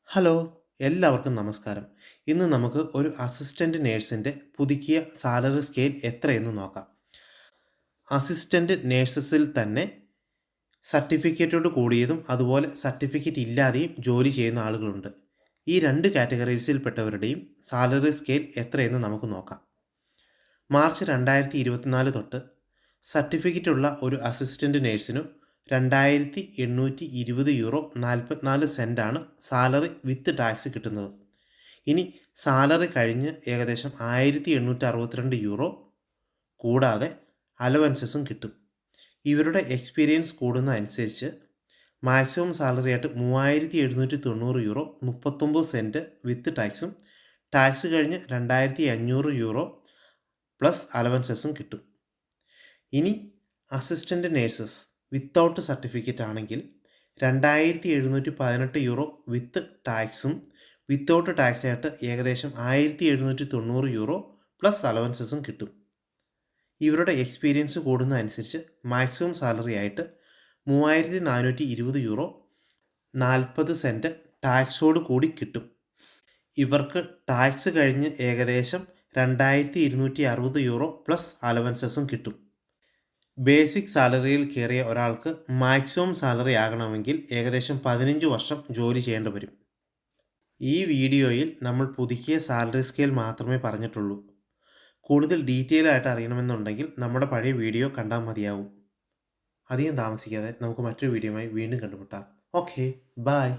Hello, എല്ലാവർക്കും നമസ്കാരം. ഇന്ന് നമുക്ക് ഒരു അസിസ്റ്റന്റ് നേഴ്സിൻ്റെ പുതുക്കിയ സാലറി സ്കെയിൽ എത്രയെന്ന് നോക്കാം. അസിസ്റ്റന്റ് നേഴ്സസിൽ തന്നെ സർട്ടിഫിക്കറ്റോട് കൂടിയതും അതുപോലെ സർട്ടിഫിക്കറ്റ് ഇല്ലാതെയും ജോലി ചെയ്യുന്ന ആളുകളുണ്ട്. ഈ രണ്ട് കാറ്റഗറീസിൽപ്പെട്ടവരുടെയും സാലറി സ്കെയിൽ എത്രയെന്ന് നമുക്ക് നോക്കാം. മാർച്ച് 2024 തൊട്ട് സർട്ടിഫിക്കറ്റുള്ള ഒരു അസിസ്റ്റന്റ് നേഴ്സിനു €2,820 44 സെൻറ്റാണ് സാലറി വിത്ത് ടാക്സ് കിട്ടുന്നത്. ഇനി സാലറി കഴിഞ്ഞ് ഏകദേശം €1,862 കൂടാതെ അലവൻസസും കിട്ടും. ഇവരുടെ എക്സ്പീരിയൻസ് കൂടുന്നതനുസരിച്ച് മാക്സിമം സാലറി ആയിട്ട് €3,790 39 സെൻറ്റ് വിത്ത് ടാക്സും ടാക്സ് കഴിഞ്ഞ് €2,500 പ്ലസ് അലവൻസസും കിട്ടും. ഇനി അസിസ്റ്റന്റ് നേഴ്സസ് വിത്തൗട്ട് സർട്ടിഫിക്കറ്റ് ആണെങ്കിൽ €2,718 വിത്ത് ടാക്സും വിത്തൗട്ട് ടാക്സ് ആയിട്ട് ഏകദേശം €1,790 പ്ലസ് അലവൻസസും കിട്ടും. ഇവരുടെ എക്സ്പീരിയൻസ് കൂടുന്നതനുസരിച്ച് മാക്സിമം സാലറി ആയിട്ട് €3,420 40 സെൻറ്റ് ടാക്സോട് കൂടി കിട്ടും. ഇവർക്ക് ടാക്സ് കഴിഞ്ഞ് ഏകദേശം €2,260 പ്ലസ് അലവൻസസും കിട്ടും. ബേസിക് സാലറിയിൽ കയറിയ ഒരാൾക്ക് മാക്സിമം സാലറി ആകണമെങ്കിൽ ഏകദേശം 15 വർഷം ജോലി ചെയ്യേണ്ടി വരും. ഈ വീഡിയോയിൽ നമ്മൾ പുതുക്കിയ സാലറി സ്കെയിൽ മാത്രമേ പറഞ്ഞിട്ടുള്ളൂ. കൂടുതൽ ഡീറ്റെയിൽ ആയിട്ട് അറിയണമെന്നുണ്ടെങ്കിൽ നമ്മുടെ പഴയ വീഡിയോ കണ്ടാൽ മതിയാവും. അധികം താമസിക്കാതെ നമുക്ക് മറ്റൊരു വീഡിയോയുമായി വീണ്ടും കണ്ടുമുട്ടാം. Okay, by.